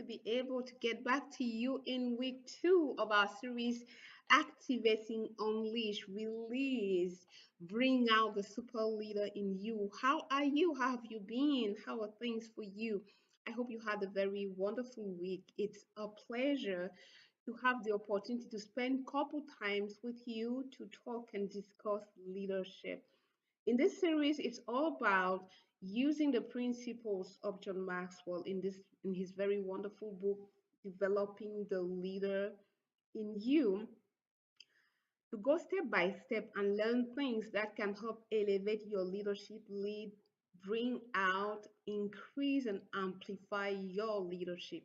to be able to get back to you in week 2 of our series, Activating, Unleash, Release, Bring Out the Super Leader in You. How are you? How have you been? How are things for you? I hope you had a very wonderful week. It's a pleasure to have the opportunity to spend couple times with you to talk and discuss leadership. In this series, it's all about using the principles of John Maxwell in his very wonderful book, Developing the Leader in You, to go step by step and learn things that can help elevate your leadership lead, bring out, increase, and amplify your leadership.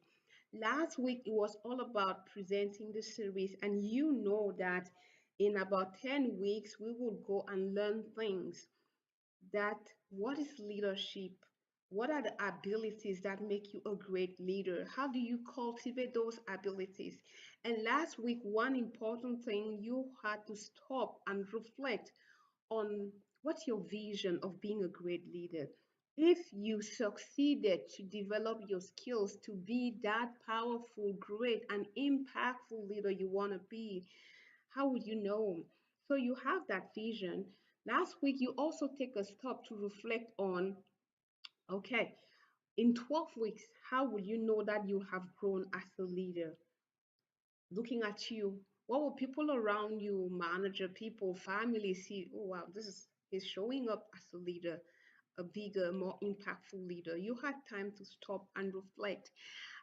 Last week, it was all about presenting the series, and you know that in about 10 weeks, we will go and learn things that what is leadership? What are the abilities that make you a great leader? How do you cultivate those abilities? And last week, one important thing you had to stop and reflect on what's your vision of being a great leader. If you succeeded to develop your skills to be that powerful, great, and impactful leader you want to be, how would you know? So you have that vision. Last week, you also take a stop to reflect on, okay, in 12 weeks, how will you know that you have grown as a leader? Looking at you, what will people around you, manager, people, family see? Oh, wow, this is showing up as a leader, a bigger, more impactful leader. You had time to stop and reflect.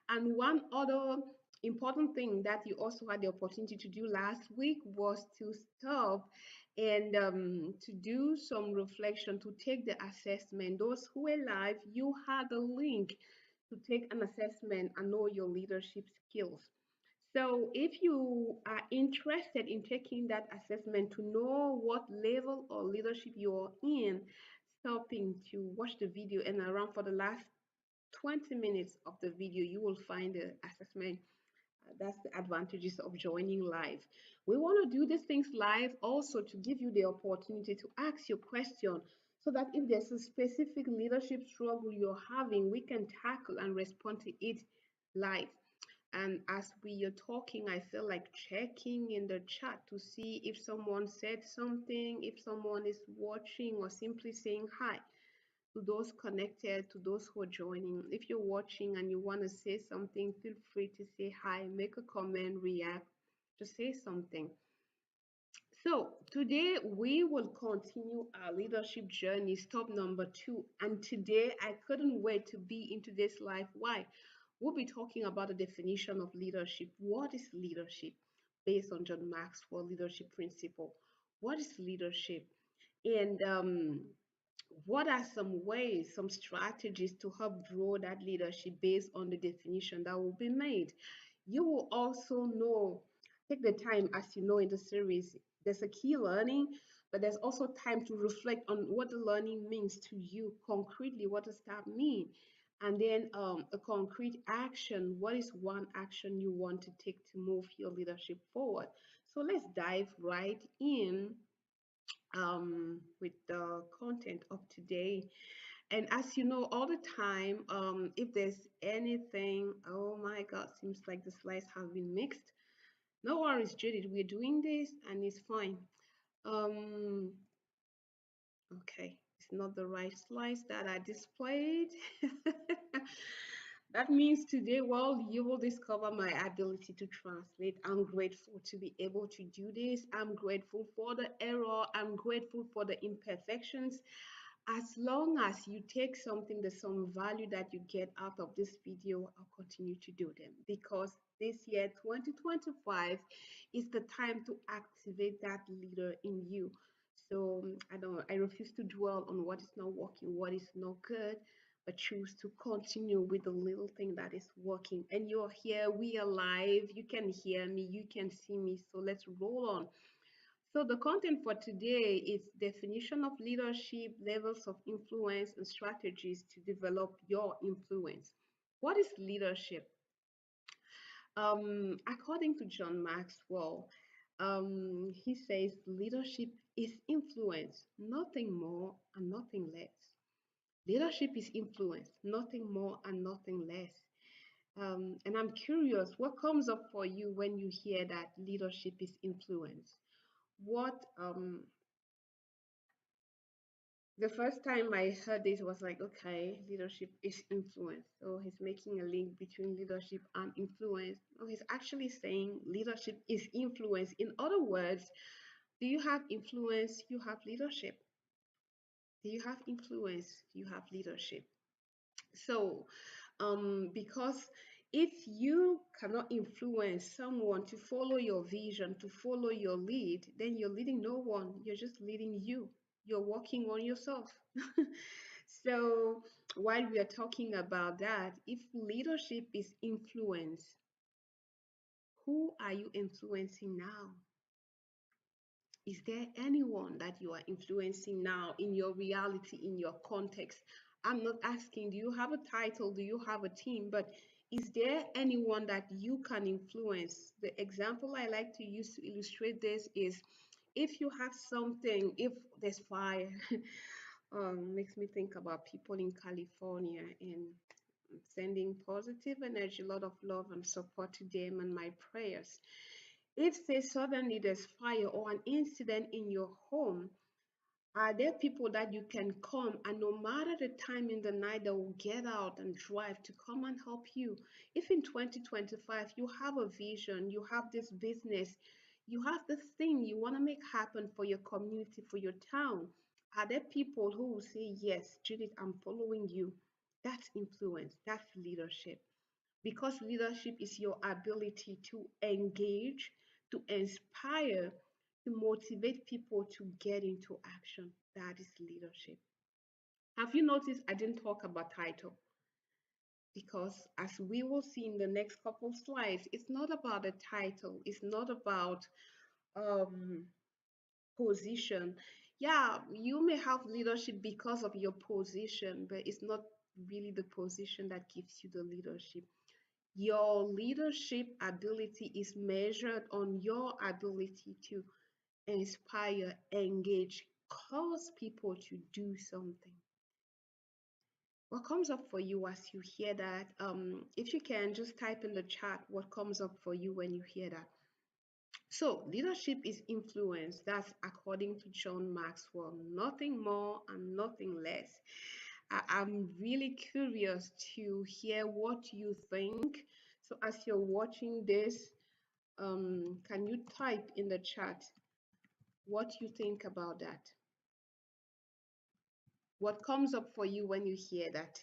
And one other important thing that you also had the opportunity to do last week was to stop and to do some reflection, to take the assessment. Those who were live, you had a link to take an assessment and know your leadership skills. So if you are interested in taking that assessment to know what level of leadership you're in, stopping to watch the video and around for the last 20 minutes of the video, you will find the assessment. That's the advantages of joining live. We want to do these things live also to give you the opportunity to ask your question so that if there's a specific leadership struggle you're having, we can tackle and respond to it live. And as we are talking, I feel like checking in the chat to see if someone said something, if someone is watching, or simply saying hi to those connected, to those who are joining. If you're watching and you want to say something, feel free to say hi, make a comment, react, just say something. So today we will continue our leadership journey, stop number 2. And today I couldn't wait to be in today's live. Why? We'll be talking about the definition of leadership. What is leadership? Based on John Maxwell leadership principle. What is leadership? And what are some ways, some strategies to help grow that leadership based on the definition that will be made? You will also know, take the time, as you know in the series, there's a key learning, but there's also time to reflect on what the learning means to you concretely. What does that mean? And then a concrete action. What is one action you want to take to move your leadership forward? So let's dive right in with the content of today. And as you know, all the time, if there's anything, oh my God, seems like the slides have been mixed. No worries, Judith, we're doing this and it's fine. Um, okay, it's not the right slides that are displayed. That means today, well, you will discover my ability to translate. I'm grateful to be able to do this. I'm grateful for the error. I'm grateful for the imperfections. As long as you take something, there's some value that you get out of this video, I'll continue to do them because this year, 2025, is the time to activate that leader in you. So I refuse to dwell on what is not working, what is not good, but choose to continue with the little thing that is working. And you're here, we are live, you can hear me, you can see me. So let's roll on. So the content for today is definition of leadership, levels of influence, and strategies to develop your influence. What is leadership? According to John Maxwell, he says leadership is influence, nothing more and nothing less. Leadership is influence, nothing more and nothing less. And I'm curious, what comes up for you when you hear that leadership is influence? What The first time I heard this was like, okay, leadership is influence. So he's making a link between leadership and influence. No, he's actually saying leadership is influence. In other words, do you have influence? You have leadership. Do you have influence? You have leadership. So, because if you cannot influence someone to follow your vision, to follow your lead, then you're leading no one. You're just leading you. You're working on yourself. So, while we are talking about that, if leadership is influence, who are you influencing now? Is there anyone that you are influencing now in your reality, in your context? I'm not asking, do you have a title? Do you have a team? But is there anyone that you can influence? The example I like to use to illustrate this is if you have something, if there's fire, makes me think about people in California and sending positive energy, a lot of love and support to them and my prayers. If, say, suddenly there's fire or an incident in your home, are there people that you can come and no matter the time in the night, they will get out and drive to come and help you? If in 2025 you have a vision, you have this business, you have this thing you want to make happen for your community, for your town, are there people who will say, yes, Judith, I'm following you? That's influence, that's leadership. Because leadership is your ability to engage, to inspire, to motivate people to get into action. That is leadership. Have you noticed I didn't talk about title? Because as we will see in the next couple slides, it's not about the title, it's not about um, position. Yeah, you may have leadership because of your position, but it's not really the position that gives you the leadership. Your leadership ability is measured on your ability to inspire, engage, cause people to do something. What comes up for you as you hear that? If you can, just type in the chat what comes up for you when you hear that. So, leadership is influence. That's according to John Maxwell. Nothing more and nothing less. I'm really curious to hear what you think. So, as you're watching this, can you type in the chat what you think about that? What comes up for you when you hear that?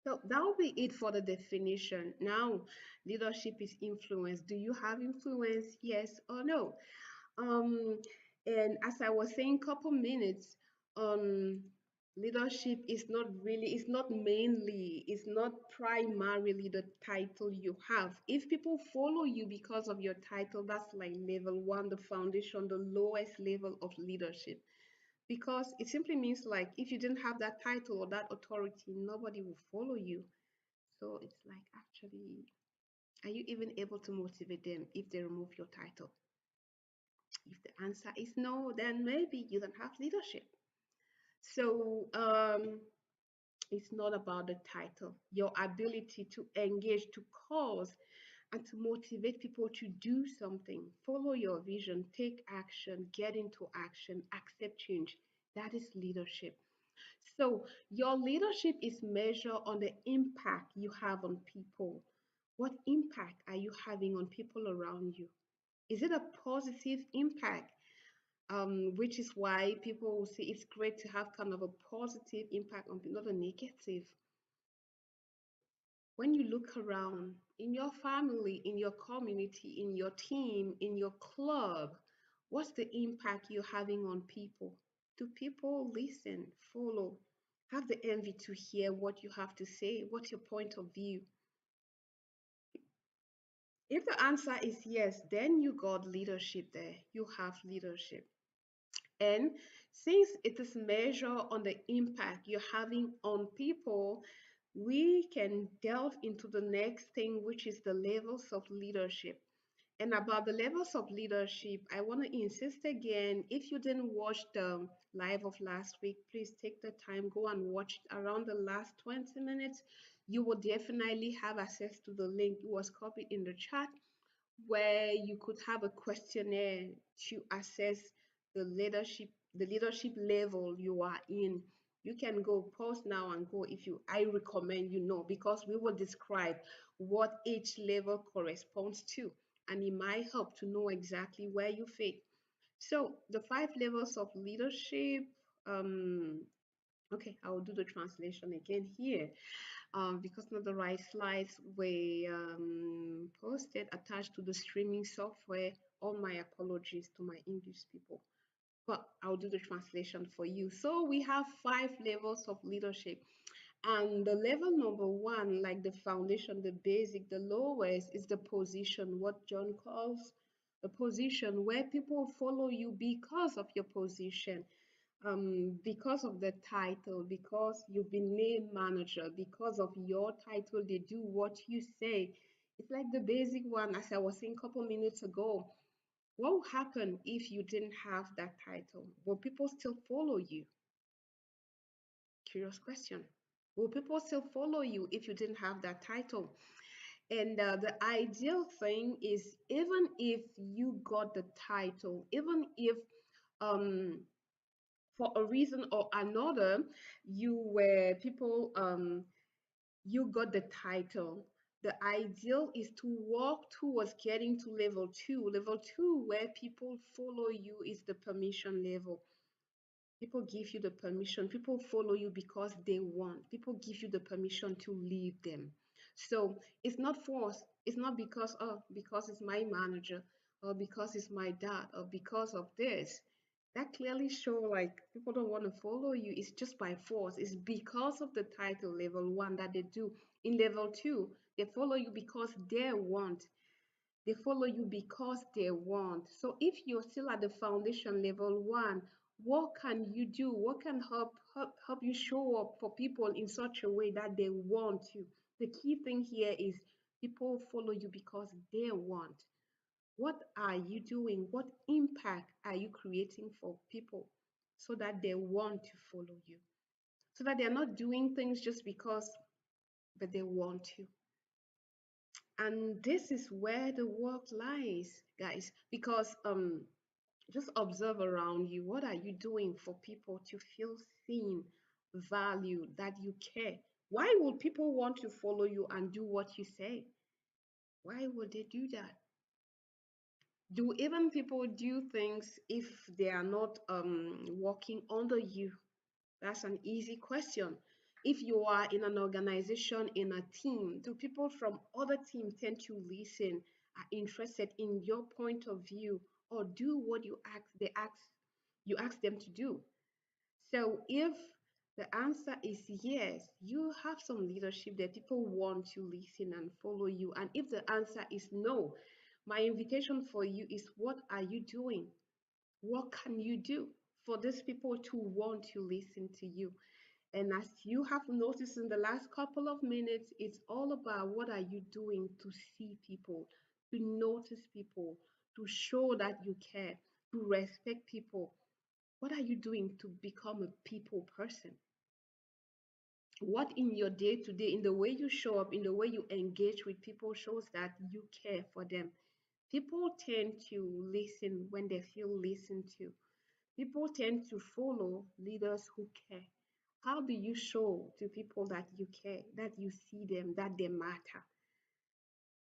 So that will be it for the definition. Now, leadership is influence. Do you have influence? Yes or no? Um, and as I was saying, couple minutes, um, leadership is not really, it's not mainly, it's not primarily the title you have. If people follow you because of your title, that's like level one, the foundation, the lowest level of leadership. Because it simply means like if you didn't have that title or that authority, nobody will follow you. So it's like actually, are you even able to motivate them if they remove your title? If the answer is no, then maybe you don't have leadership. So it's not about the title, your ability to engage, to cause, and to motivate people to do something, follow your vision, take action, get into action, accept change. That is leadership. So your leadership is measured on the impact you have on people. What impact are you having on people around you? Is it a positive impact? Which is why people will say it's great to have kind of a positive impact on people, not a negative. When you look around in your family, in your community, in your team, in your club, what's the impact you're having on people? Do people listen, follow, have the envy to hear what you have to say? What's your point of view? If the answer is yes, then you got leadership there. You have leadership. And since it is measured on the impact you're having on people, we can delve into the next thing, which is the levels of leadership. And about the levels of leadership, I want to insist again, if you didn't watch the live of last week, please take the time, go and watch it around the last 20 minutes. You will definitely have access to the link. It was copied in the chat where you could have a questionnaire to assess the leadership level you are in. You can go pause now and go if you I recommend you know, because we will describe what each level corresponds to, and it might help to know exactly where you fit. So the 5 levels of leadership, um okay, I'll do the translation again here, because not the right slides were posted attached to the streaming software. All my apologies to my English people, but I'll do the translation for you. So we have 5 levels of leadership, and the level number one, like the foundation, the basic, the lowest, is the position, what John calls the position, where people follow you because of your position, because of the title, because you've been named manager, because of your title, they do what you say. It's like the basic one, as I was saying a couple minutes ago. What would happen if you didn't have that title? Will people still follow you? Curious question. Will people still follow you if you didn't have that title? And the ideal thing is, even if you got the title, even if um, for a reason or another, you got the title. The ideal is to walk towards getting to level two. Level two, where people follow you, is the permission level. People give you the permission. People follow you because they want. People give you the permission to lead them. So it's not forced. It's not because, oh, because it's my manager, or because it's my dad, or because of this. That clearly show like people don't want to follow you. It's just by force. It's because of the title level one that they do. In level two, they follow you because they want. They follow you because they want. So if you're still at the foundation level one, what can you do? What can help you show up for people in such a way that they want you? The key thing here is people follow you because they want. What are you doing? What impact are you creating for people so that they want to follow you? So that they're not doing things just because, but they want to. And this is where the work lies, guys, because just observe around you. What are you doing for people to feel seen, valued, that you care? Why would people want to follow you and do what you say? Why would they do that? Do even people do things if they are not working under you? That's an easy question. If you are in an organization, in a team, do people from other teams tend to listen, are interested in your point of view, or do what you ask them to do? So if the answer is yes, you have some leadership that people want to listen and follow you. And if the answer is no, my invitation for you is, what are you doing? What can you do for these people to want to listen to you? And as you have noticed in the last couple of minutes, it's all about what are you doing to see people, to notice people, to show that you care, to respect people. What are you doing to become a people person? What in your day to day, in the way you show up, in the way you engage with people, shows that you care for them? People tend to listen when they feel listened to. People tend to follow leaders who care. How do you show to people that you care, that you see them, that they matter?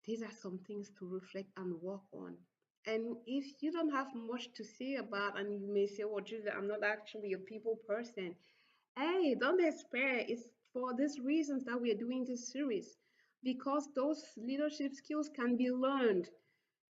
These are some things to reflect and work on. And if you don't have much to say about, and you may say, well, Julia, I'm not actually a people person. Hey, don't despair. It's for these reasons that we are doing this series, because those leadership skills can be learned.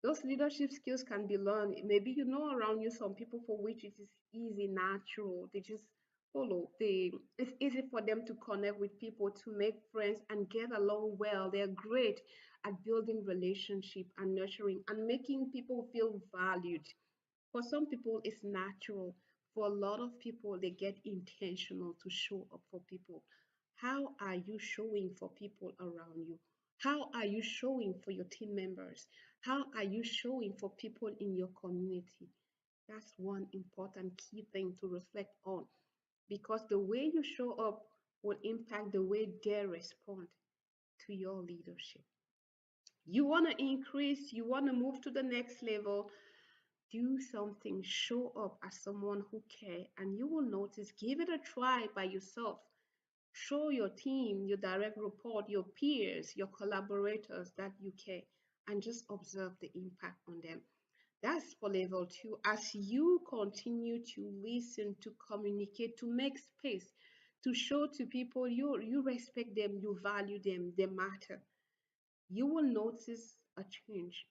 Those leadership skills can be learned. Maybe you know around you some people for which it is easy, natural. They just follow. It's easy for them to connect with people, to make friends and get along well. They're great at building relationship and nurturing and making people feel valued. For some people, it's natural. For a lot of people, they get intentional to show up for people. How are you showing for people around you? How are you showing for your team members? How are you showing for people in your community? That's one important key thing to reflect on, because the way you show up will impact the way they respond to your leadership. You want to increase, you want to move to the next level, do something, show up as someone who care, and you will notice. Give it a try by yourself. Show your team, your direct report, your peers, your collaborators that you care, and just observe the impact on them. That's for level two. As you continue to listen, to communicate, to make space, to show to people you respect them, you value them, they matter, you will notice a change.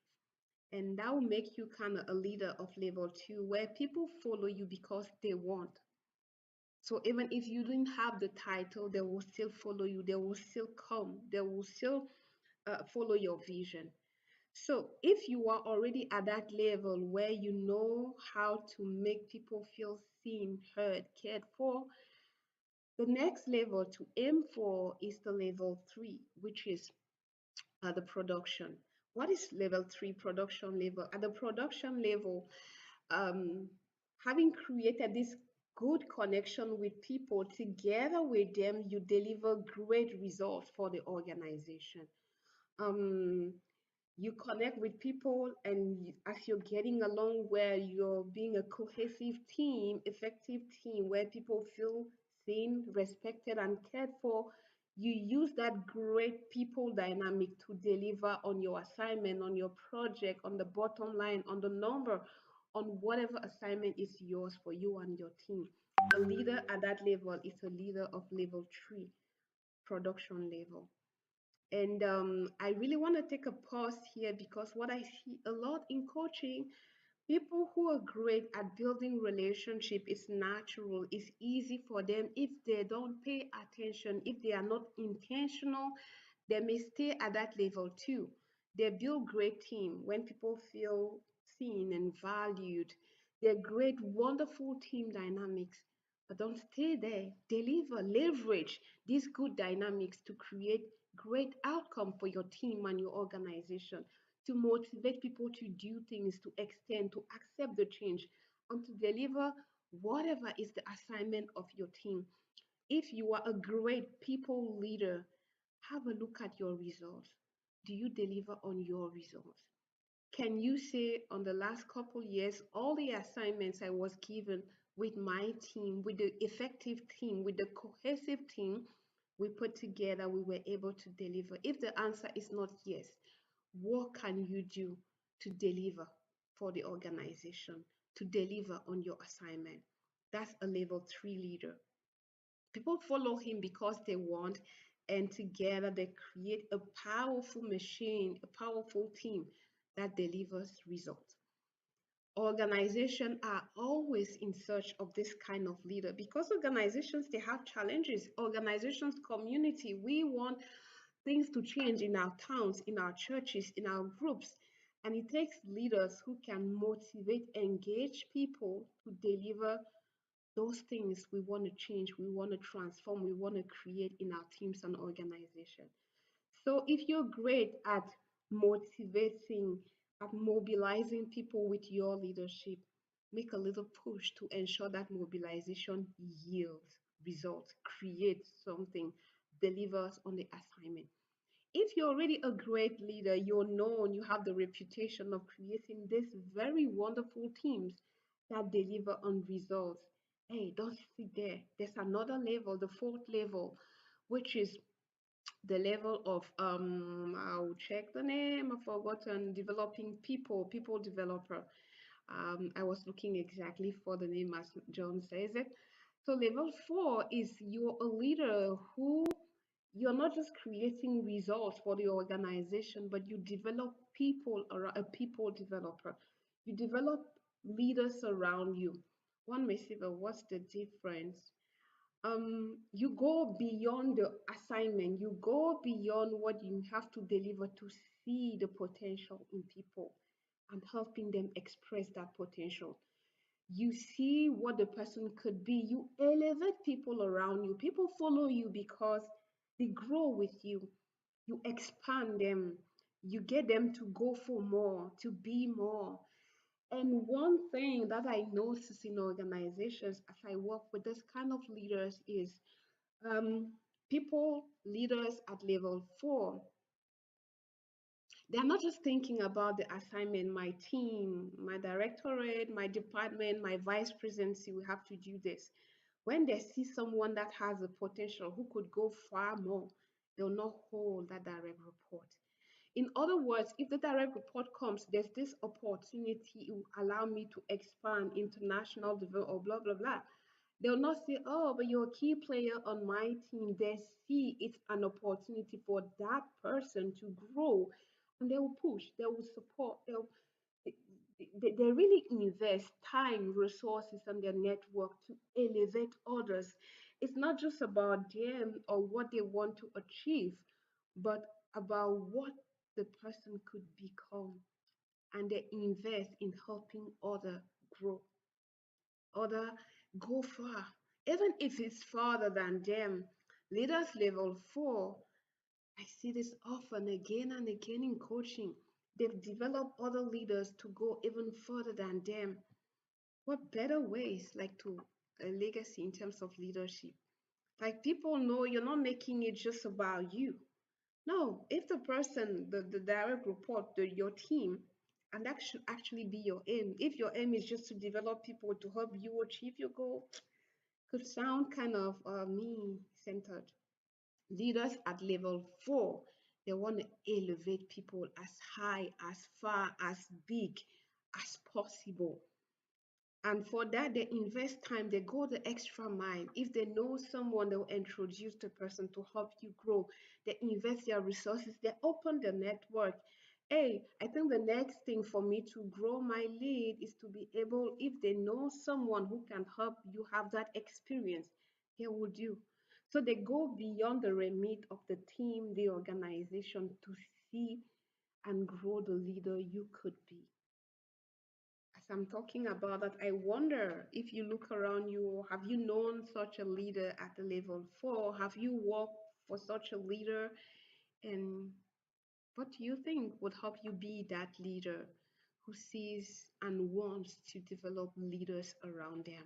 And that will make you kind of a leader of level two, where people follow you because they want. So even if you didn't have the title, they will still follow you. They will still come. They will still follow your vision. So if you are already at that level where you know how to make people feel seen, heard, cared for, the next level to aim for is the level three, which is the production. What is level three production level? At the production level, um, having created this good connection with people, together with them, you deliver great results for the organization. Um, you connect with people, and as you're getting along, where you're being a cohesive team, effective team, where people feel seen, respected, and cared for, you use that great people dynamic to deliver on your assignment, on your project, on the bottom line, on the number, on whatever assignment is yours for you and your team. A leader at that level is a leader of level three, production level. And I really want to take a pause here, because what I see a lot in coaching, people who are great at building relationship is natural, it's easy for them. If they don't pay attention, if they are not intentional, they may stay at that level too. They build great team when people feel seen and valued. They're great, wonderful team dynamics. But don't stay there. Deliver, leverage these good dynamics to create great outcome for your team and your organization, to motivate people to do things, to extend, to accept the change, and to deliver whatever is the assignment of your team. If you are a great people leader, have a look at your results. Do you deliver on your results? Can you say, on the last couple years, all the assignments I was given with my team, with the effective team, with the cohesive team we put together, we were able to deliver? If the answer is not yes, what can you do to deliver for the organization, to deliver on your assignment? That's a level three leader. People follow him because they want, and together they create a powerful machine, a powerful team that delivers results. Organizations are always in search of this kind of leader, because organizations, they have challenges. Organizations, community, we want things to change in our towns, in our churches, in our groups. And it takes leaders who can motivate, engage people to deliver those things we want to change, we want to transform, we want to create in our teams and organization. So if you're great at motivating, at mobilizing people with your leadership, make a little push to ensure that mobilization yields results, creates something, delivers on the assignment. If you're already a great leader, you're known, you have the reputation of creating these very wonderful teams that deliver on results. Hey, don't sit there. There's another level, the fourth level, which is the level of I'll check the name, I've forgotten, developing people, people developer. I was looking exactly for the name as John says it. So level four is you're a leader who, you're not just creating results for the organization, but you develop people, or a people developer. You develop leaders around you. One may say, but what's the difference? You go beyond the assignment, you go beyond what you have to deliver to see the potential in people and helping them express that potential. You see what the person could be, you elevate people around you. People follow you because they grow with you. You expand them, You get them to go for more, to be more. And one thing that I notice in organizations as I work with this kind of leaders is um, people, leaders at level 4, they're not just thinking about the assignment, my team, my directorate, my department, my vice presidency, we have to do this. When they see someone that has the potential who could go far more, they'll not hold that direct report. In other words, if the direct report comes, there's this opportunity to allow me to expand international development or blah, blah, blah. They'll not say, oh, but you're a key player on my team. They see it's an opportunity for that person to grow, and they will push, they will support, they really invest time, resources, and their network to elevate others. It's not just about them or what they want to achieve, but about what the person could become. And they invest in helping other grow, other go far, even if it's farther than them. Leaders level 4, I see this often again and again in coaching. They've developed other leaders to go even further than them. What better ways like to a legacy in terms of leadership? Like people know you're not making it just about you. No, if the person, the direct report, your team, and that should actually be your aim. If your aim is just to develop people to help you achieve your goal, could sound kind of me centered. Leaders at level 4, they want to elevate people as high, as far, as big as possible. And for that, they invest time, they go the extra mile. If they know someone, they'll introduce the person to help you grow. They invest their resources, they open the network. Hey, I think the next thing for me to grow my lead is to be able, if they know someone who can help you have that experience, they will do. So they go beyond the remit of the team, the organization to see and grow the leader you could be. As I'm talking about that, I wonder if you look around you, have you known such a leader at the level 4? Have you worked for such a leader? And what do you think would help you be that leader who sees and wants to develop leaders around them?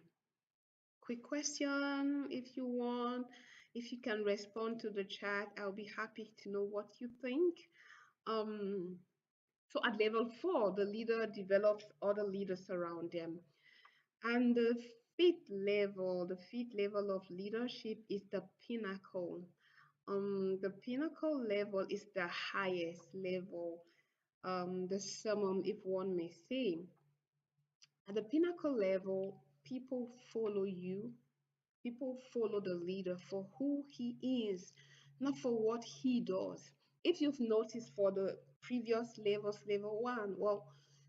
Quick question if you want. If you can respond to the chat, I'll be happy to know what you think. Um, so at level 4, the leader develops other leaders around them. And the fifth level of leadership is the pinnacle. The pinnacle level is the highest level, the summum, if one may say. At the pinnacle level, people follow the leader for who he is, not for what he does. If you've noticed for the previous levels, level 1, well,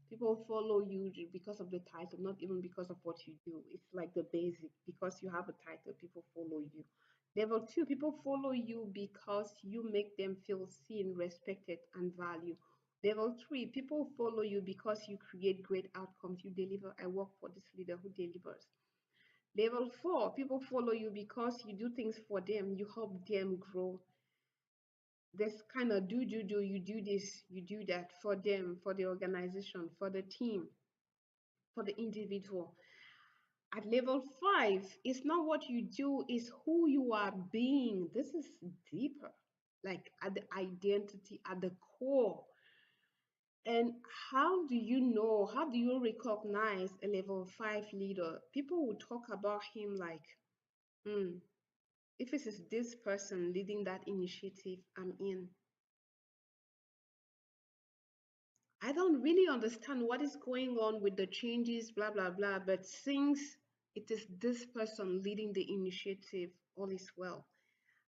people follow you because of the title, not even because of what you do. It's like the basic. Because you have a title, people follow you. Level 2, people follow you because you make them feel seen, respected, and valued. Level 3, people follow you because you create great outcomes. You deliver. I work for this leader who delivers. Level 4, people follow you because you do things for them, you help them grow. This kind of do, you do this, you do that for them, for the organization, for the team, for the individual. At level 5, it's not what you do, it's who you are being. This is deeper, like at the identity, at the core. And how do you recognize a level 5 leader? People will talk about him like, hmm, if it is this person leading that initiative, I'm in. I don't really understand what is going on with the changes, blah, blah, blah. But since it is this person leading the initiative, all is well.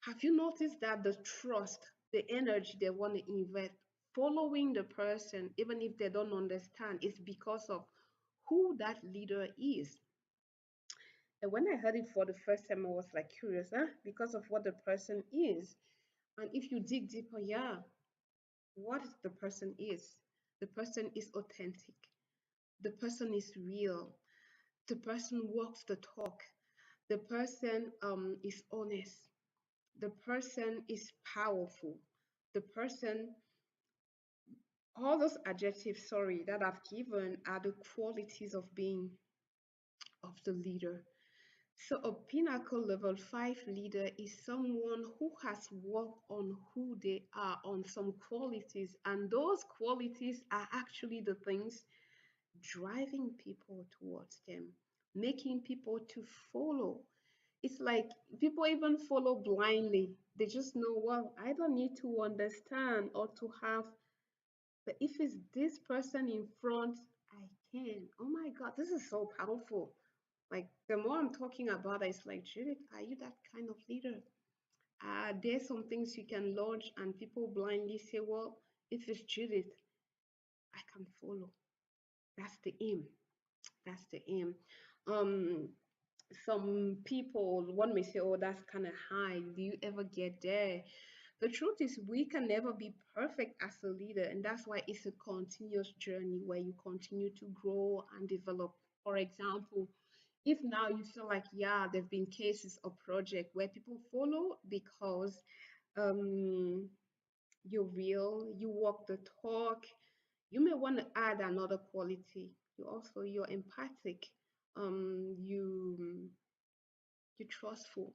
Have you noticed that the trust, the energy they want to invest following the person, even if they don't understand, is because of who that leader is? And when I heard it for the first time, I was like curious, huh? Because of what the person is. And if you dig deeper, yeah, what the person is. The person is authentic. The person is real. The person walks the talk. The person is honest. The person is powerful. The person All those adjectives, sorry, that I've given are the qualities of being of the leader. So a pinnacle level 5 leader is someone who has worked on who they are, on some qualities, and those qualities are actually the things driving people towards them, making people to follow. It's like people even follow blindly. They just know, well, I don't need to understand or to have, but if it's this person in front, I can. Oh my God, this is so powerful. Like the more I'm talking about it, it's like, Judith, are you that kind of leader? There's some things you can launch and people blindly say, well, if it's Judith, I can follow. That's the aim. That's the aim. Um, some people, one may say, oh, that's kind of high. Do you ever get there? The truth is, we can never be perfect as a leader, and that's why it's a continuous journey where you continue to grow and develop. For example, if now you feel like, yeah, there have been cases of project where people follow because um, you're real, you walk the talk, you may want to add another quality. You're empathic, you're trustful.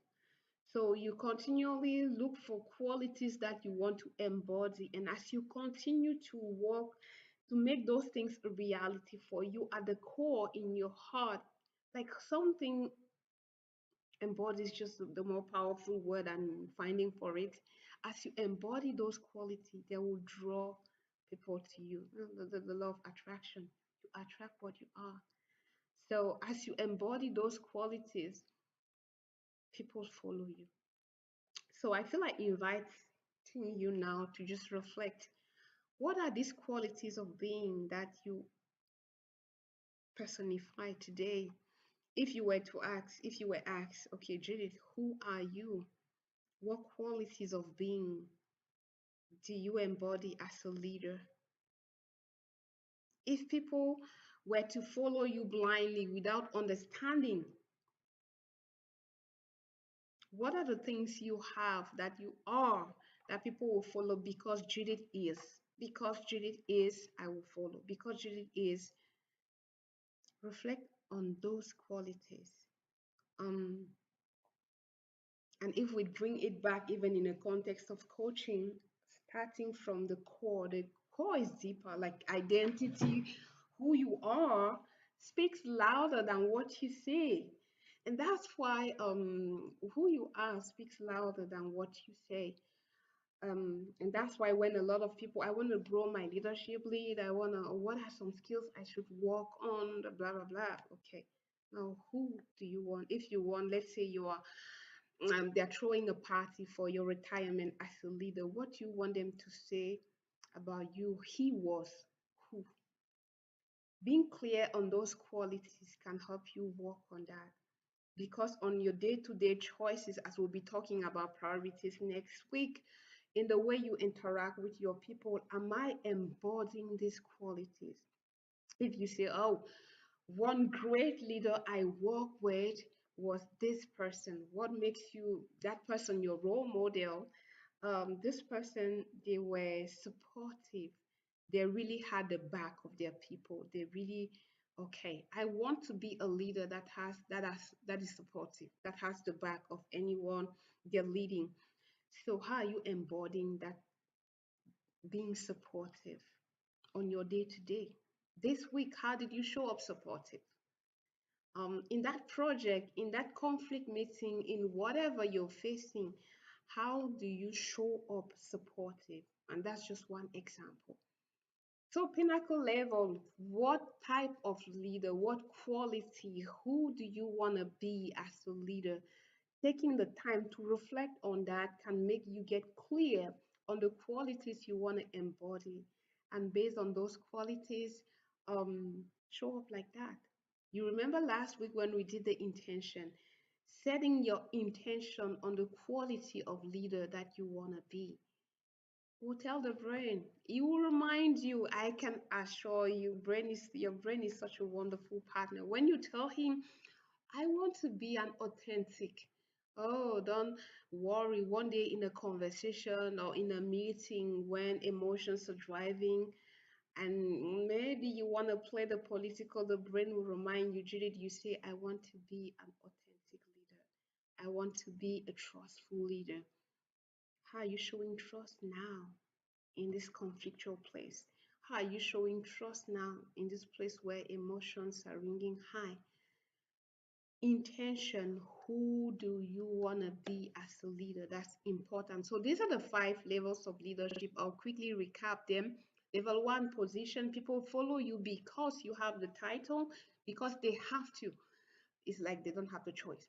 So you continually look for qualities that you want to embody, and as you continue to work to make those things a reality for you at the core in your heart, like something embodies just the more powerful word I'm finding for it. As you embody those qualities, they will draw people to you. The law of attraction. You attract what you are. So as you embody those qualities, people follow you. So I feel like inviting you now to just reflect. What are these qualities of being that you personify today? If you were asked, okay, Judith, who are you? What qualities of being do you embody as a leader? If people were to follow you blindly without understanding, what are the things you have that you are that people will follow because Judith is? Because Judith is, I will follow. Because Judith is, reflect on those qualities. Um, and if we bring it back, even in a context of coaching, starting from the core is deeper, like identity, who you are speaks louder than what you say. And that's why who you are speaks louder than what you say. And that's why when a lot of people, I want to grow my leadership lead, I want to, what are some skills I should work on, blah, blah, blah. Okay. Now, who do you want? If you want, let's say you are, they're throwing a party for your retirement as a leader, what do you want them to say about you? He was who? Being clear on those qualities can help you work on that. Because on your day-to-day choices, as we'll be talking about priorities next week, in the way you interact with your people, am I embodying these qualities? If you say, oh, one great leader I work with was this person, what makes you that person your role model? This person, they were supportive. They really had the back of their people. They really, okay, I want to be a leader that is supportive, that has the back of anyone they're leading. So how are you embodying that, being supportive on your day to day? This week, how did you show up supportive? In that project, in that conflict meeting, in whatever you're facing, how do you show up supportive? And that's just one example. So, pinnacle level, what type of leader, what quality, who do you want to be as a leader? Taking the time to reflect on that can make you get clear on the qualities you want to embody. And based on those qualities, show up like that. You remember last week when we did the intention, setting your intention on the quality of leader that you want to be will tell the brain. It will remind you. I can assure you, your brain is such a wonderful partner. When you tell him, I want to be an authentic. Oh, don't worry. One day in a conversation or in a meeting when emotions are driving, And maybe you want to play the political, the brain will remind you, Judith, you say, I want to be an authentic leader. I want to be a trustful leader. How are you showing trust now in this conflictual place? How are you showing trust now in this place where emotions are ringing high? Intention, who do you want to be as a leader? That's important. So these are the 5 levels of leadership. I'll quickly recap them. Level 1, position. People follow you because you have the title, because they have to. It's like they don't have the choice,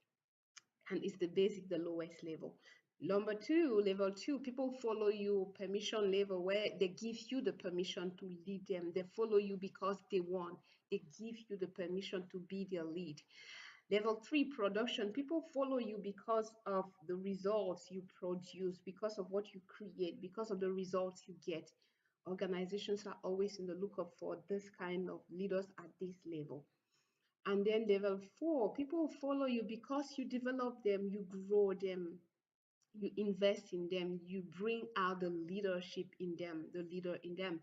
and it's the basic, the lowest level. Number 2, level 2, people follow you, permission level, where they give you the permission to lead them. They follow you because they want. They give you the permission to be their lead. Level 3, production. People follow you because of the results you produce, because of what you create, because of the results you get. Organizations are always in the lookout for this kind of leaders at this level. And then level 4, people follow you because you develop them, you grow them, you invest in them, you bring out the leadership in them, the leader in them.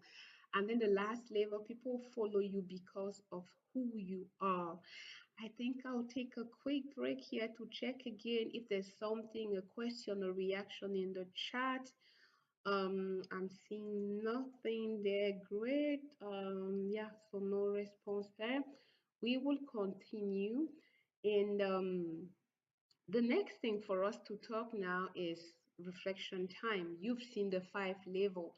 And then the last level, people follow you because of who you are. I think I'll take a quick break here to check again if there's something, a question or reaction in the chat. I'm seeing nothing there. Great. Yeah, so no response there. We will continue. And the next thing for us to talk now is reflection time. You've seen the 5 level.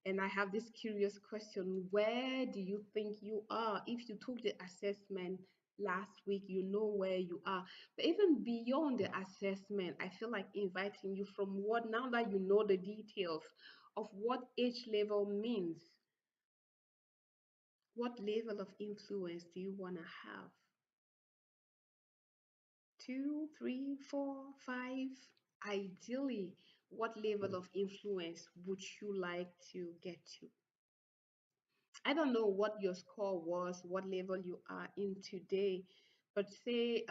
And I have this curious question. Where do you think you are? If you took the assessment last week, you know where you are. But even beyond the assessment, I feel like inviting you from what, now that you know the details of what each level means, what level of influence do you want to have? 2, 3, 4, 5? Ideally, what level of influence would you like to get to? I don't know what your score was, what level you are in today, but say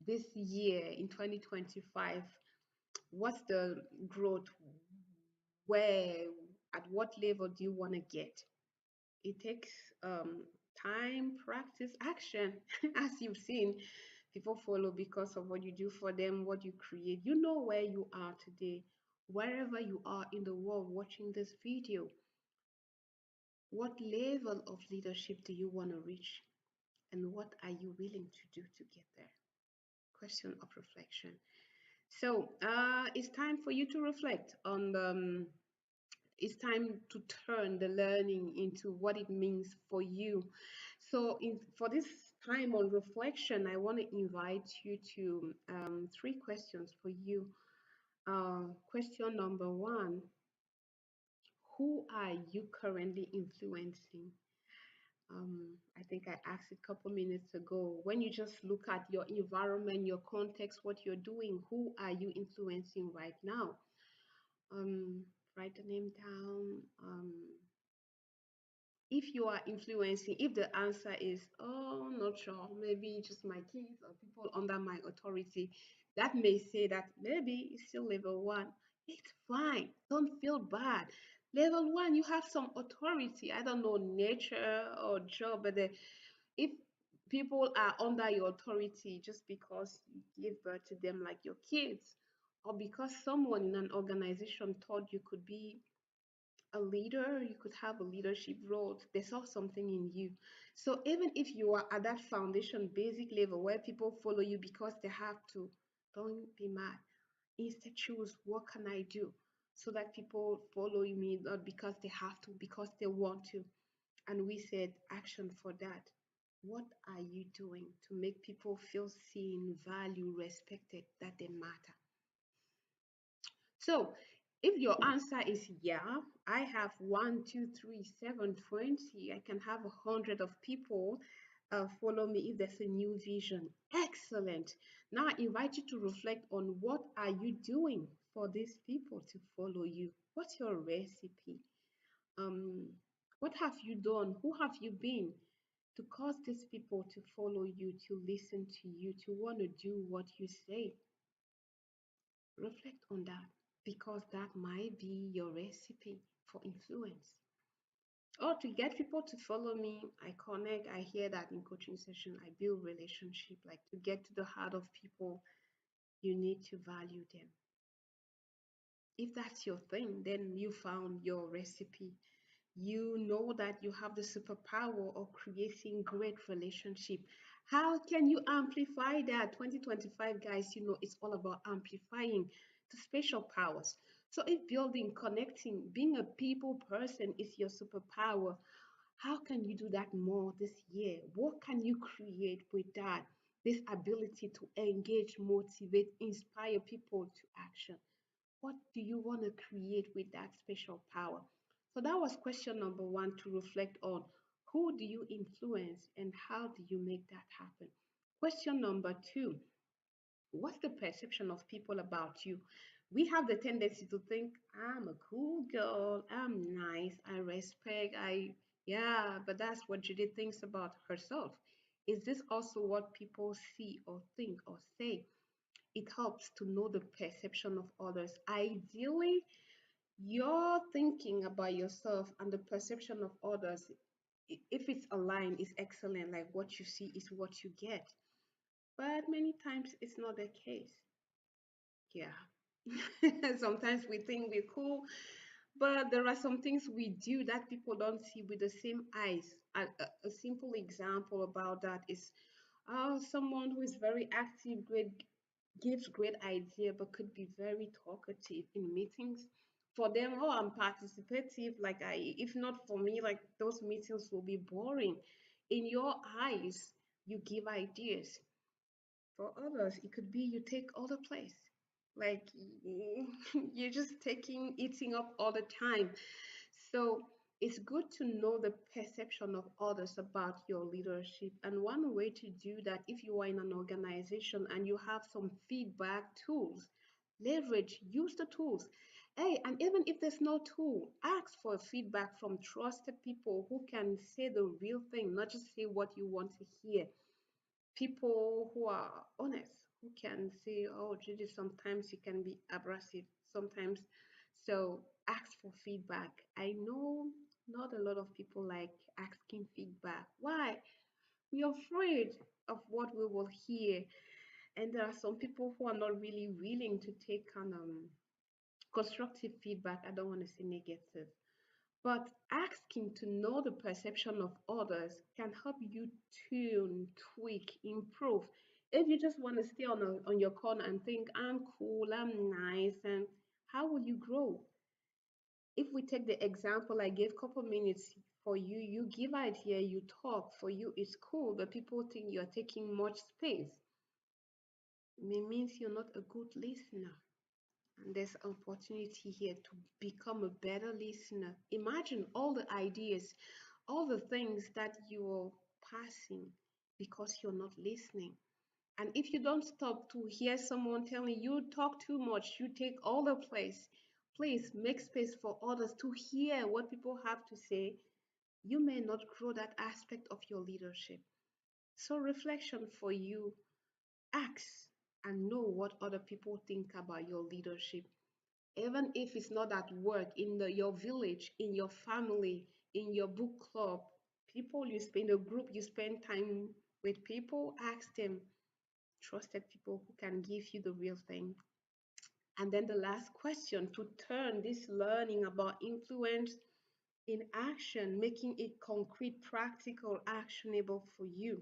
this year in 2025, what's the growth? Where, at what level do you want to get? It takes time, practice, action. As you've seen, people follow because of what you do for them, what you create. You know where you are today, wherever you are in the world watching this video. What level of leadership do you want to reach? And what are you willing to do to get there? Question of reflection. So it's time for you to reflect on it's time to turn the learning into what it means for you. So for this time on reflection, I want to invite you to 3 questions for you. Question number 1, who are you currently influencing? I think I asked it a couple minutes ago. When you just look at your environment, your context, what you're doing, who are you influencing right now? Write the name down. If you are influencing, if the answer is, oh, not sure, maybe just my kids or people under my authority, that may say that maybe it's still level 1. It's fine. Don't feel bad. Level 1, you have some authority. I don't know, nature or job, but if people are under your authority just because you give birth to them like your kids, or because someone in an organization thought you could be a leader, you could have a leadership role, they saw something in you. So even if you are at that foundation basic level where people follow you because they have to, don't be mad. Instead, choose, what can I do so that people follow me, not because they have to, because they want to. And we said action for that. What are you doing to make people feel seen, valued, respected, that they matter? So if your answer is yeah, I have 1, 2, 3, 7, 20, I can have 100 of people follow me if there's a new vision. Excellent. Now I invite you to reflect on what are you doing for these people to follow you? What's your recipe? Um, what have you done? Who have you been to cause these people to follow you, to listen to you, to want to do what you say? Reflect on that because that might be your recipe for influence. Or to get people to follow me, I connect. I hear that in coaching session. I build relationship. Like to get to the heart of people, you need to value them. If that's your thing, then you found your recipe. You know that you have the superpower of creating great relationship. How can you amplify that? 2025, guys, it's all about amplifying the special powers. So if building, connecting, being a people person is your superpower, how can you do that more this year? What can you create with that? This ability to engage, motivate, inspire people to action. What do you want to create with that special power? So that was question number one to reflect on. Who do you influence and how do you make that happen? Question number two, what's the perception of people about you? We have the tendency to think, I'm a cool girl, I'm nice, I respect, yeah, but that's what Judith thinks about herself. Is this also what people see or think or say? It helps to know the perception of others. Ideally, your thinking about yourself and the perception of others, if it's aligned, is excellent. Like what you see is what you get. But many times it's not the case. Yeah. Sometimes we think we're cool, but there are some things we do that people don't see with the same eyes. A simple example about that is someone who is very active, great, gives great idea, but could be very talkative in meetings. For them, oh, I'm participative. Like if not for me, like those meetings will be boring. In your eyes, you give ideas. For others, it could be you take all the place. Like you're just taking, eating up all the time. So it's good to know the perception of others about your leadership. And one way to do that, if you are in an organization and you have some feedback tools, leverage, use the tools. Hey, and even if there's no tool, ask for feedback from trusted people who can say the real thing, not just say what you want to hear. People who are honest, who can say, oh, Judy, sometimes you can be abrasive, sometimes. So ask for feedback. I know not a lot of people like asking feedback. Why? We're afraid of what we will hear. And there are some people who are not really willing to take on constructive feedback. I don't want to say negative. But asking to know the perception of others can help you tune, tweak, improve. If you just want to stay on your corner and think, I'm cool, I'm nice, and how will you grow? If we take the example I gave, couple minutes for you, you give idea, you talk, for you it's cool, but people think you're taking much space. It means you're not a good listener. And there's opportunity here to become a better listener. Imagine all the ideas, all the things that you're passing because you're not listening. And if you don't stop to hear someone telling you talk too much, you take all the place, please make space for others to hear what people have to say. You may not grow that aspect of your leadership. So, reflection for you, ask and know what other people think about your leadership, even if it's not at work, in your village, in your family, in your book club, people you spend a group, you spend time with people, ask them, trusted people who can give you the real thing. And then the last question, to turn this learning about influence in action, making it concrete, practical, actionable for you.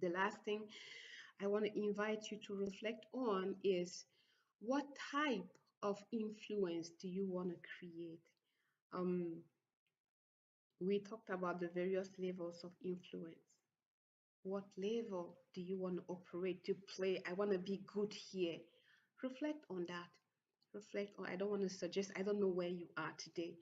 The last thing I want to invite you to reflect on is, what type of influence do you want to create? Um, we talked about the various levels of influence. What level do you want to operate to play? I want to be good here. Reflect on that. Reflect on, I don't want to suggest, I don't know where you are today.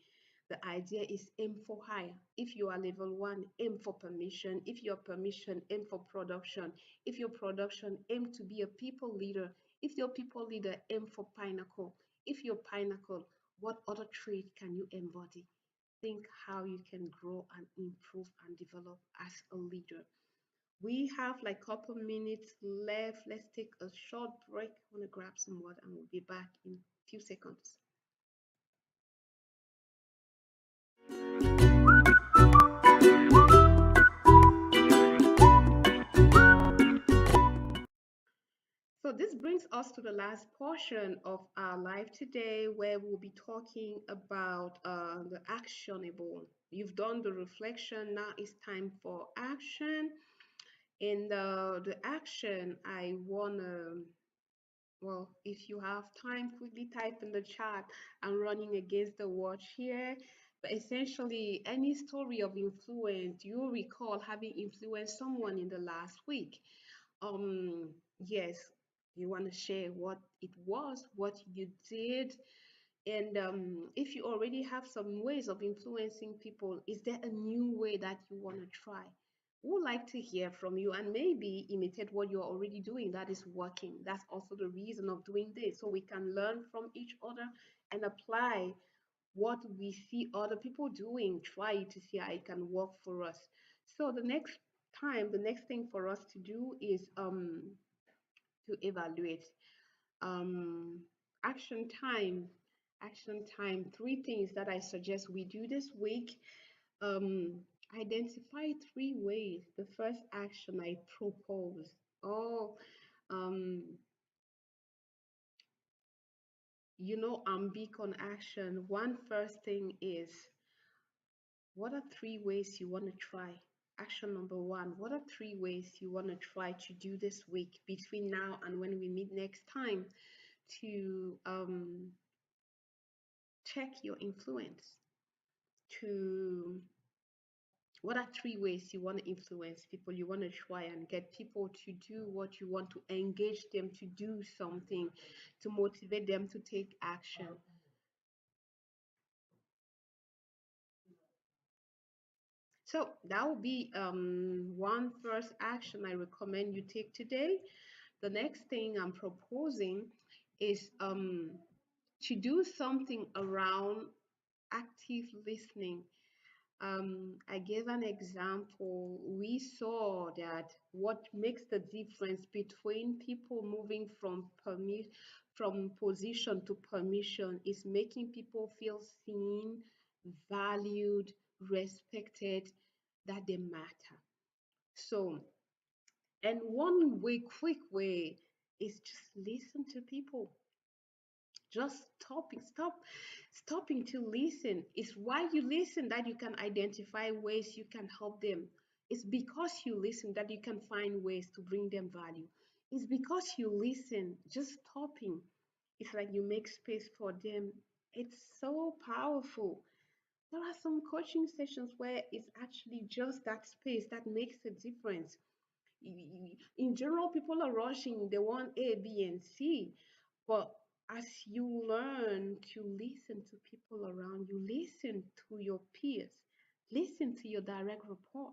The idea is aim for higher. If you are level one, aim for permission. If you're permission, aim for production. If your production, aim to be a people leader. If you're people leader, aim for pinnacle. If you're pinnacle, what other trait can you embody? Think how you can grow and improve and develop as a leader. We have like a couple minutes left. Let's take a short break. I want to grab some water and we'll be back in a few seconds. So this brings us to the last portion of our life today, where we'll be talking about the actionable. You've done the reflection, now it's time for action. In the action, I wanna, well, if you have time, quickly type in the chat. I'm running against the watch here. But essentially, any story of influence, you recall having influenced someone in the last week. Um, yes, you want to share what it was, what you did, and if you already have some ways of influencing people, is there a new way that you want to try? We would like to hear from you and maybe imitate what you're already doing that is working. That's also the reason of doing this, so we can learn from each other and apply what we see other people doing, try it to see how it can work for us. So the next thing for us to do is to evaluate. Um, action time. Action time. Three things that I suggest we do this week. Um, Identify three ways. The first action I propose. Oh, um, I'm big on action. One first thing is, what are three ways you want to try? Action number one, what are three ways you want to try to do this week between now and when we meet next time to check your influence? To What are three ways you want to influence people? You want to try and get people to do what you want, to engage them to do something, to motivate them to take action. So that will be one first action I recommend you take today. The next thing I'm proposing is to do something around active listening. I gave an example. We saw that what makes the difference between people moving from position to permission is making people feel seen, valued, respected, that they matter. So, and one way, quick way, is just listen to people. Just stopping to listen. It's why you listen that you can identify ways you can help them. It's because you listen that you can find ways to bring them value. It's because you listen, just stopping. It's like you make space for them. It's so powerful. There are some coaching sessions where it's actually just that space that makes a difference. In general, people are rushing, they want A, B, and C. But as you learn to listen to people around you, listen to your peers, listen to your direct report.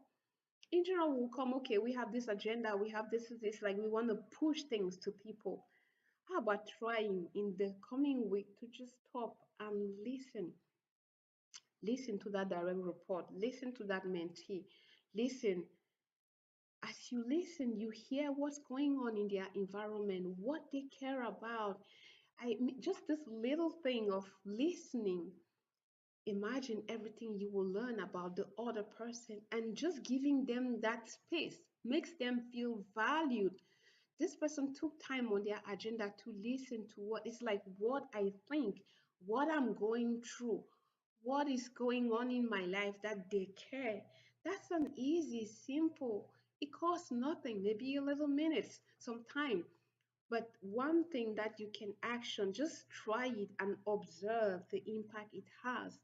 In general, will come, okay, we have this agenda, we have this, like we want to push things to people. How about trying in the coming week to just stop and listen? Listen to that direct report, listen to that mentee, listen. As you listen, you hear what's going on in their environment, what they care about. Just this little thing of listening. Imagine everything you will learn about the other person, and just giving them that space makes them feel valued. This person took time on their agenda to listen to what it's like, what I think, what I'm going through, what is going on in my life, that they care. That's an easy, simple, it costs nothing, maybe a little minutes, some time. But one thing that you can action, just try it and observe the impact it has.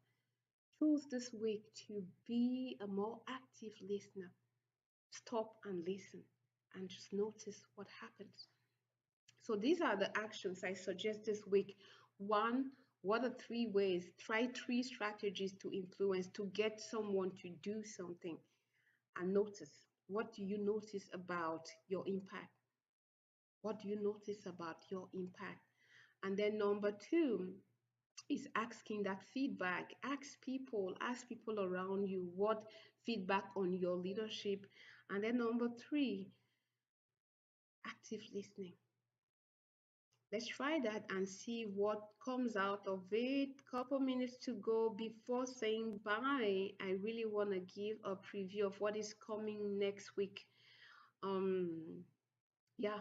Choose this week to be a more active listener. Stop and listen and just notice what happens. So these are the actions I suggest this week. One, what are three ways? Try three strategies to influence, to get someone to do something, and notice. What do you notice about your impact? What do you notice about your impact? And then number two is asking that feedback. Ask people around you what feedback on your leadership. And then number three, active listening. Let's try that and see what comes out of it. Couple minutes to go before saying bye. I really want to give a preview of what is coming next week. Um, yeah,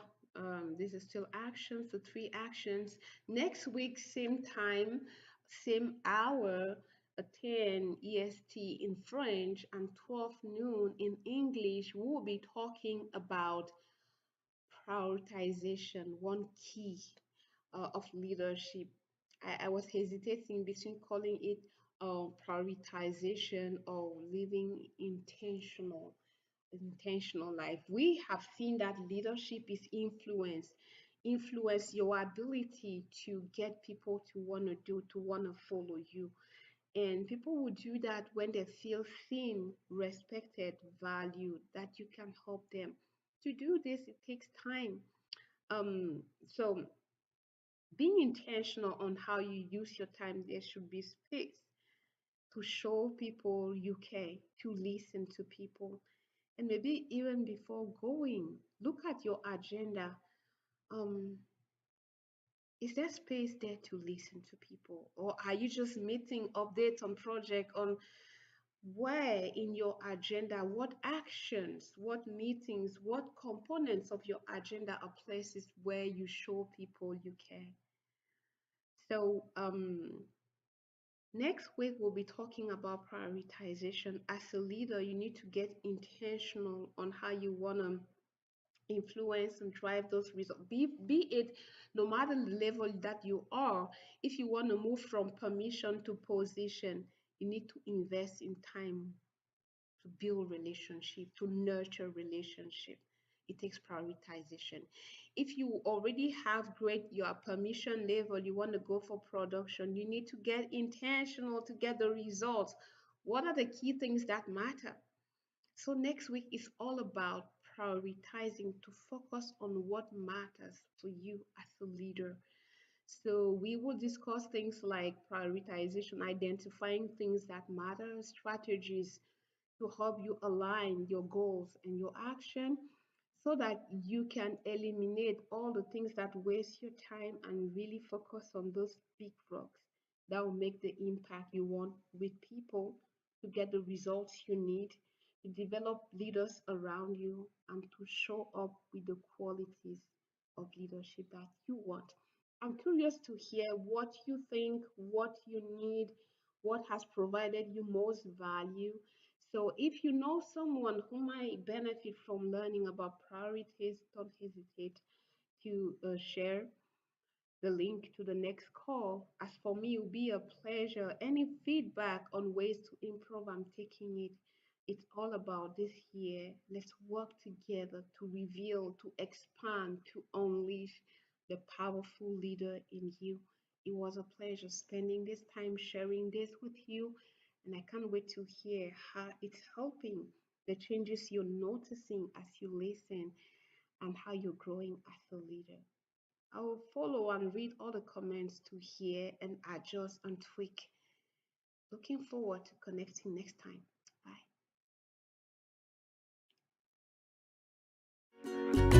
This is still actions, so three actions. Next week, same time, same hour, 10 EST in French and 12 noon in English. We will be talking about prioritization, one key of leadership. I was hesitating between calling it prioritization or living intentional life. We have seen that leadership is influence your ability to get people to want to do, to want to follow you. And people will do that when they feel seen, respected, valued, that you can help them. To do this, it takes time. So being intentional on how you use your time, there should be space to show people you care, to listen to people. And maybe even before going, look at your agenda. Um, is there space there to listen to people? Or are you just meeting updates on project on where in your agenda, what actions, what meetings, what components of your agenda are places where you show people you care? So next week we'll be talking about prioritization. As a leader, you need to get intentional on how you want to influence and drive those results. Be it no matter the level that you are, if you want to move from permission to position, you need to invest in time to build relationship, to nurture relationship. It takes prioritization. If you already have great your permission level, you want to go for production, you need to get intentional to get the results. What are the key things that matter? So next week is all about prioritizing to focus on what matters for you as a leader. So we will discuss things like prioritization, identifying things that matter, strategies to help you align your goals and your action so that you can eliminate all the things that waste your time and really focus on those big rocks that will make the impact you want with people to get the results you need, to develop leaders around you, and to show up with the qualities of leadership that you want. I'm curious to hear what you think, what you need, what has provided you most value. So if you know someone who might benefit from learning about priorities, don't hesitate to share the link to the next call. As for me, it will be a pleasure. Any feedback on ways to improve, I'm taking it. It's all about this year. Let's work together to reveal, to expand, to unleash the powerful leader in you. It was a pleasure spending this time sharing this with you, and I can't wait to hear how it's helping, the changes you're noticing as you listen, and how you're growing as a leader. I will follow and read all the comments to hear and adjust and tweak. Looking forward to connecting next time. Bye.